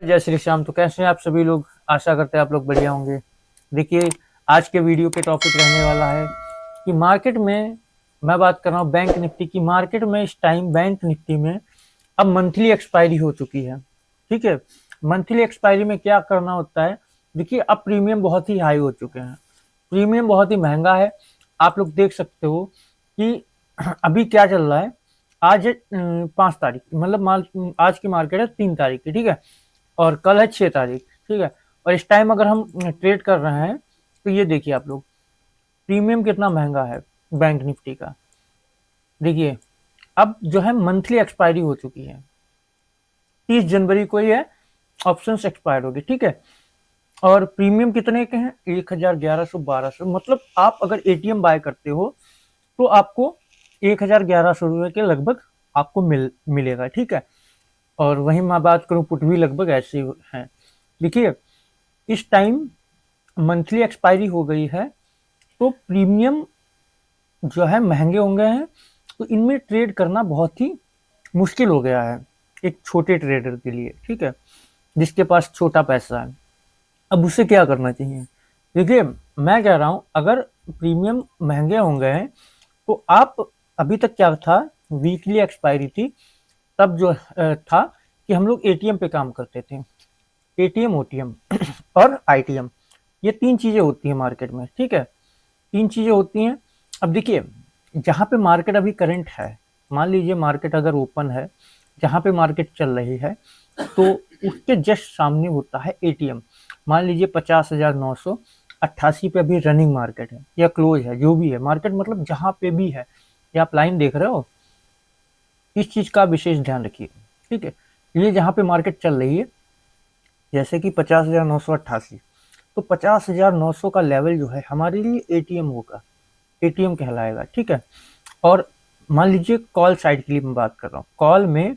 जय श्री श्याम। तो कैसे हैं आप सभी लोग? आशा करते हैं आप लोग बढ़िया होंगे। देखिए, आज के वीडियो के टॉपिक रहने वाला है कि मार्केट में, मैं बात कर रहा हूँ बैंक निफ्टी की। मार्केट में इस टाइम बैंक निफ्टी में अब मंथली एक्सपायरी हो चुकी है। ठीक है, मंथली एक्सपायरी में क्या करना होता है? देखिए, अब प्रीमियम बहुत ही हाई हो चुके हैं, प्रीमियम बहुत ही महंगा है। आप लोग देख सकते हो कि अभी क्या चल रहा है। आज 5 तारीख, मतलब आज की मार्केट है 3 तारीख की, ठीक है, और कल है 6 तारीख, ठीक है। और इस टाइम अगर हम ट्रेड कर रहे हैं तो ये देखिए आप लोग, प्रीमियम कितना महंगा है बैंक निफ्टी का। देखिए, अब जो है मंथली एक्सपायरी हो चुकी है, 30 जनवरी को ये ऑप्शंस एक्सपायर होगी, ठीक है। और प्रीमियम कितने के हैं? 1100, 1200। मतलब आप अगर एटीएम बाय करते हो तो आपको 1100 रुपए के लगभग आपको मिलेगा, ठीक है। और वहीं मैं बात करूं, पुट भी लगभग ऐसे है। देखिए, इस टाइम मंथली एक्सपायरी हो गई है तो प्रीमियम जो है महंगे हो गए हैं, तो इनमें ट्रेड करना बहुत ही मुश्किल हो गया है एक छोटे ट्रेडर के लिए, ठीक है, जिसके पास छोटा पैसा है। अब उसे क्या करना चाहिए? देखिए, मैं कह रहा हूं, अगर प्रीमियम महंगे हो गए हैं तो आप, अभी तक क्या था, वीकली एक्सपायरी थी, तब जो था कि हम लोग एटीएम पे काम करते थे। एटीएम, ओटीएम और आईटीएम, ये 3 चीजें होती हैं मार्केट में, ठीक है, 3 चीजें होती हैं। अब देखिए, जहां पे मार्केट अभी करंट है, मान लीजिए मार्केट अगर ओपन है, जहां पे मार्केट चल रही है, तो उसके जस्ट सामने होता है एटीएम। मान लीजिए 50,988 पे अभी रनिंग मार्केट है या क्लोज है, जो भी है मार्केट, मतलब जहां पे भी है, ये आप लाइन देख रहे हो, इस चीज का विशेष ध्यान रखिए, ठीक है। ये जहां पे मार्केट चल रही है, जैसे कि 50,988, तो 50,900 का लेवल जो है हमारे लिए एटीएम होगा, एटीएम कहलाएगा, ठीक है। और मान लीजिए कॉल साइड के लिए मैं बात कर रहा हूँ, कॉल में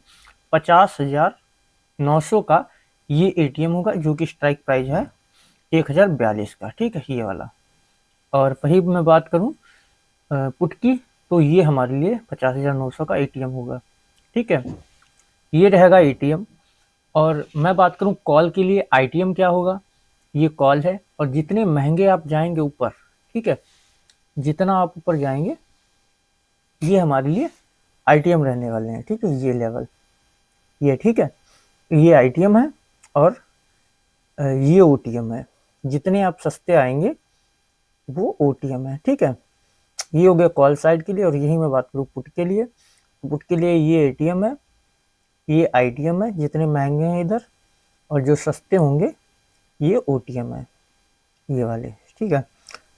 50,900 का ये एटीएम होगा, जो कि स्ट्राइक प्राइस है 1042 का, ठीक है, ये वाला। और वही मैं बात करूँ पुट की, तो ये हमारे लिए 50,900 का एटीएम होगा, ठीक है, ये रहेगा एटीएम। और मैं बात करूं कॉल के लिए, आईटीएम क्या होगा? ये कॉल है, और जितने महंगे आप जाएंगे ऊपर, ठीक है, जितना आप ऊपर जाएंगे, ये हमारे लिए आईटीएम रहने वाले हैं, ठीक है, ये लेवल, ये, ठीक है, ये आईटीएम है। और ये ओटीएम है, जितने आप सस्ते आएंगे वो ओटीएम है, ठीक है। ये हो गया कॉल साइड के लिए। और यही मैं बात करूँ पुट के लिए, पुट के लिए ये एटीएम है, ये आईटीएम है, जितने महंगे हैं इधर, और जो सस्ते होंगे ये ओटीएम है, ये वाले, ठीक है।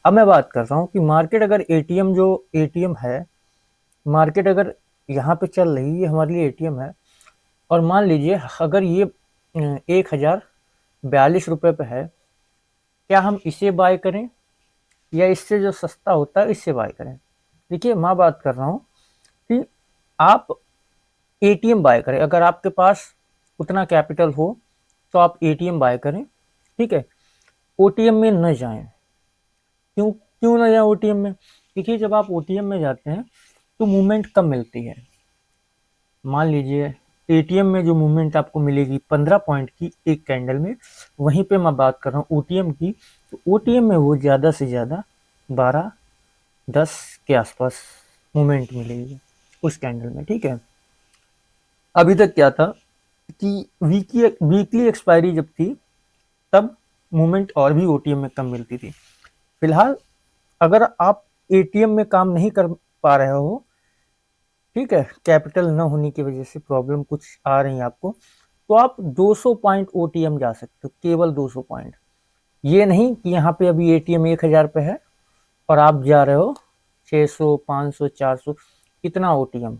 अब मैं बात कर रहा हूँ कि मार्केट अगर एटीएम, जो एटीएम है, मार्केट अगर यहाँ पे चल रही है, हमारे लिए एटीएम है, और मान लीजिए अगर ये 1042 रुपये पे है, क्या हम इसे बाय करें या इससे जो सस्ता होता है इससे बाय करें? देखिए, मैं बात कर रहा हूँ कि आप एटीएम बाय करें, अगर आपके पास उतना कैपिटल हो तो आप एटीएम बाय करें, ठीक है, ओटीएम में न जाएं। क्यों क्यों ना जाए ओटीएम में? देखिए, जब आप ओटीएम में जाते हैं तो मूवमेंट कम मिलती है। मान लीजिए एटीएम में जो मूवमेंट आपको मिलेगी 15 पॉइंट की एक कैंडल में, वहीं पे मैं बात कर रहा हूँ ओटीएम की, तो ओटीएम में वो ज़्यादा से ज़्यादा 12-10 के आसपास मूवमेंट मिलेगी उस कैंडल में, ठीक है। अभी तक क्या था कि वीकली वीकली एक्सपायरी जब थी, तब मूवमेंट और भी ओटीएम में कम मिलती थी। फिलहाल अगर आप एटीएम में काम नहीं कर पा रहे हो, ठीक है, कैपिटल न होने की वजह से प्रॉब्लम कुछ आ रही है आपको, तो आप 200 पॉइंट ओटीएम जा सकते हो, केवल 200 पॉइंट। ये नहीं कि यहाँ पे अभी एटीएम 1000 पे है और आप जा रहे हो 600, 500, 400, इतना ओटीएम,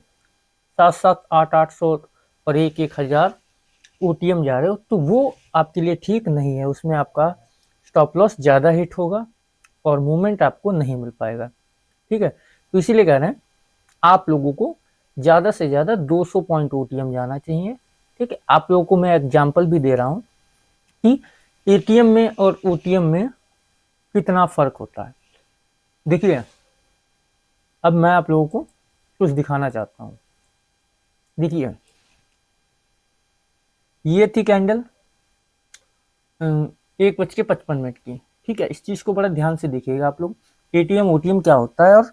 700, 800 और 1,000 ओटीएम जा रहे हो, तो वो आपके लिए ठीक नहीं है। उसमें आपका स्टॉप लॉस ज़्यादा हिट होगा और मूवमेंट आपको नहीं मिल पाएगा, ठीक है। तो इसीलिए कह रहे हैं आप लोगों को ज़्यादा से ज़्यादा 200 पॉइंट ओटीएम जाना चाहिए, ठीक है। आप लोगों को मैं एग्जांपल भी दे रहा हूँ कि एटीएम में और ओटीएम में कितना फ़र्क होता है। देखिए, अब मैं आप लोगों को कुछ दिखाना चाहता हूँ। देखिए, ये थी कैंडल, 1:55 की। ठीक है, इस चीज़ को बड़ा ध्यान से देखिएगा आप लोग। एटीएम ओटीएम क्या होता है और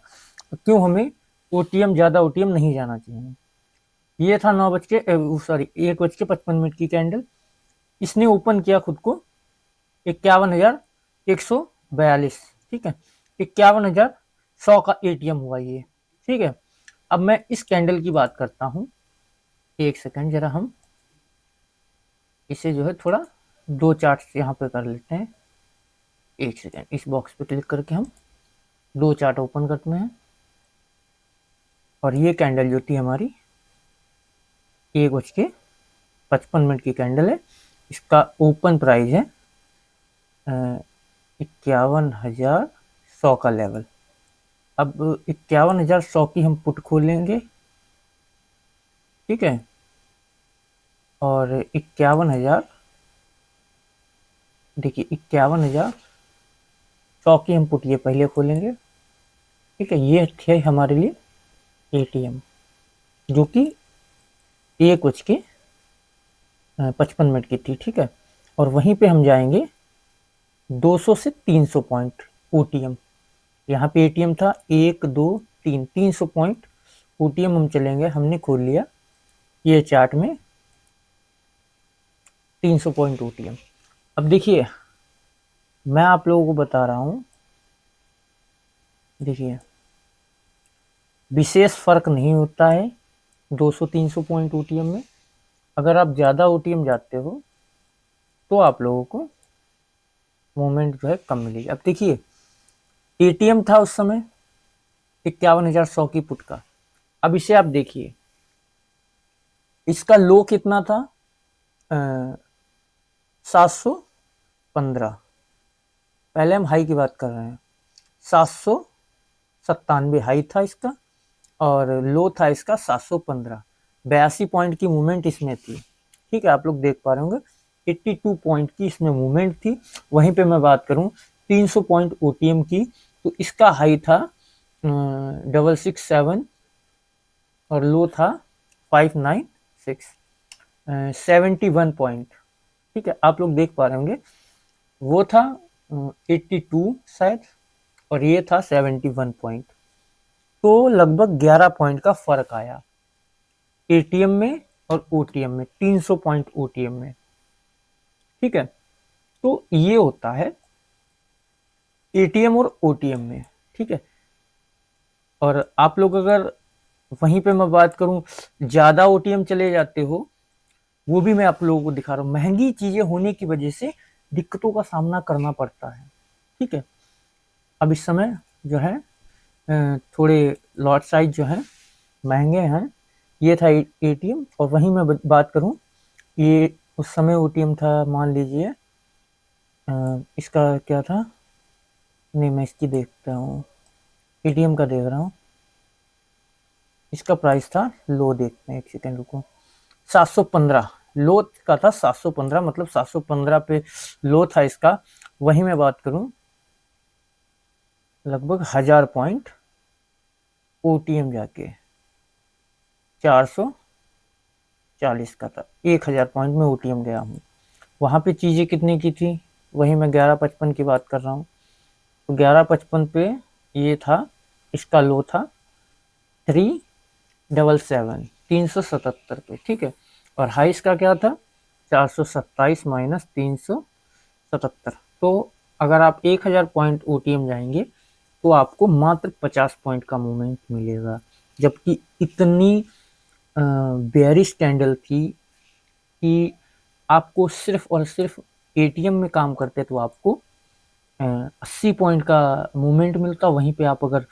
क्यों हमें ओटीएम ज़्यादा ओटीएम नहीं जाना चाहिए। ये था 1:55 की कैंडल। इसने ओपन किया खुद को 51,142। ठीक है, 51,100 का एटीएम हुआ ये। ठीक है, अब मैं इस कैंडल की बात करता हूँ। एक सेकंड, जरा हम इसे जो है थोड़ा दो चार्ट यहाँ पे कर लेते हैं। एक सेकंड, इस बॉक्स पे क्लिक करके हम दो चार्ट ओपन करते हैं। और ये कैंडल जो थी हमारी 1:55 की कैंडल है। इसका ओपन प्राइस है 51,100 का लेवल। अब 51,100 की हम पुट खोलेंगे। ठीक है, और 51,000, देखिए 51,100 की हम पुट ये पहले खोलेंगे। ठीक है, ये थे हमारे लिए एटीएम जो कि 1:55 की थी। ठीक है, और वहीं पे हम जाएंगे 200 से 300 पॉइंट ओटीएम। यहाँ पे एटीएम था 1 2 3, 300 पॉइंट ओटीएम हम चलेंगे। हमने खोल लिया ये चार्ट में 300 पॉइंट ओटीएम। अब देखिए मैं आप लोगों को बता रहा हूँ, देखिए विशेष फर्क नहीं होता है 200-300 पॉइंट ओटीएम में। अगर आप ज़्यादा ओटीएम जाते हो तो आप लोगों को मूवमेंट जो है कम मिलेगी। अब देखिए एटीएम था उस समय 51,100 की पुट का। अब इसे आप देखिए, इसका लो कितना था 715। पहले हम हाई की बात कर रहे हैं। 797 हाई था इसका और लो था इसका 715। 82 पॉइंट की मूवमेंट इसमें थी। ठीक है, आप लोग देख पा रहे होंगे 82 पॉइंट की इसमें मूवमेंट थी। वहीं पे मैं बात करूं 300 पॉइंट ओटीएम की, तो इसका हाई था 667 और लो था 596, 71 पॉइंट। ठीक है, आप लोग देख पा रहे होंगे वो था 82 शायद और ये था 71 पॉइंट। तो लगभग 11 पॉइंट का फर्क आया एटीएम में और ओटीएम में, 300 पॉइंट ओटीएम में। ठीक है, तो ये होता है एटीएम और ओटीएम में। ठीक है, और आप लोग अगर वहीं पे मैं बात करूं ज्यादा ओटीएम चले जाते हो, वो भी मैं आप लोगों को दिखा रहा हूं। महंगी चीजें होने की वजह से दिक्कतों का सामना करना पड़ता है। ठीक है, अब इस समय जो है थोड़े लॉट साइज जो है महंगे हैं। ये था एटीएम। और वहीं मैं बात करूं, ये उस समय ओटीएम था, मान लीजिए इसका क्या था, नहीं मैं इसकी देखता हूँ, एटीएम का देख रहा हूँ। इसका प्राइस था, लो देखते हैं, एक सेकेंड रुको, 715 लो का था। 715 मतलब 715 पे लो था इसका। वहीं मैं बात करूं लगभग 1000 पॉइंट ओटीएम जाके 440 का था। 1000 पॉइंट में ओटीएम गया हूँ। वहां पे चीजें कितने की थी, वही मैं 1155 की बात कर रहा हूँ। तो 1155 पे ये था, इसका लो था 377, 377 पे। ठीक है, और हाई इसका क्या था 427 माइनस 377। तो अगर आप 1000 पॉइंट ओटीएम जाएंगे तो आपको मात्र 50 पॉइंट का मूवमेंट मिलेगा। जबकि इतनी बेयरिश कैंडल थी कि आपको सिर्फ और सिर्फ एटीएम में काम करते तो आपको 80 पॉइंट का मूवमेंट मिलता। वहीं पे आप अगर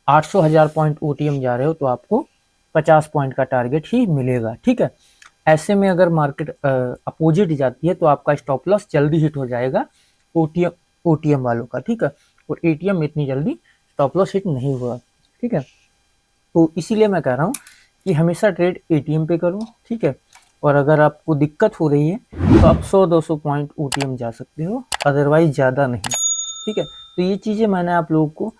800,000 पॉइंट ओटीएम जा रहे हो तो आपको 50 पॉइंट का टारगेट ही मिलेगा। ठीक है, ऐसे में अगर मार्केट अपोजिट जाती है तो आपका स्टॉप लॉस जल्दी हिट हो जाएगा ओटीएम वालों का। ठीक है, और एटीएम में इतनी जल्दी स्टॉप लॉस हिट नहीं हुआ। ठीक है, तो इसीलिए मैं कह रहा हूँ कि हमेशा ट्रेड एटीएम पे करो। ठीक है, और अगर आपको दिक्कत हो रही है तो आप 100-200 पॉइंट ओटीएम जा सकते हो, अदरवाइज ज़्यादा नहीं। ठीक है, तो ये चीज़ें मैंने आप लोगों को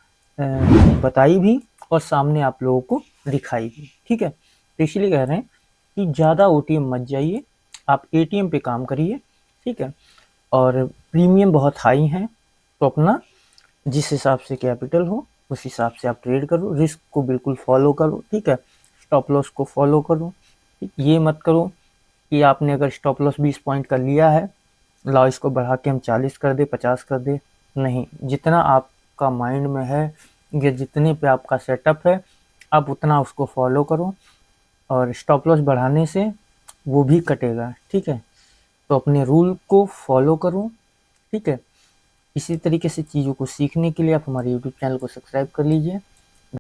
बताई भी और सामने आप लोगों को दिखाई भी। ठीक है, तो इसलिए कह रहे हैं कि ज़्यादा ओटीएम मत जाइए, आप एटीएम पे काम करिए। ठीक है, और प्रीमियम बहुत हाई हैं, तो अपना जिस हिसाब से कैपिटल हो उस हिसाब से आप ट्रेड करो, रिस्क को बिल्कुल फॉलो करो, ठीक है, स्टॉप लॉस को फॉलो करो। ये मत करो कि आपने अगर स्टॉप लॉस 20 पॉइंट का लिया है, लाओ इसको बढ़ा के हम 40 कर दे, 50 कर दे, नहीं, जितना आपका माइंड में है या जितने पे आपका सेटअप है आप उतना उसको फॉलो करो, और स्टॉप लॉस बढ़ाने से वो भी कटेगा, ठीक है। तो अपने रूल को फॉलो करो, ठीक है। इसी तरीके से चीज़ों को सीखने के लिए आप हमारे यूट्यूब चैनल को सब्सक्राइब कर लीजिए।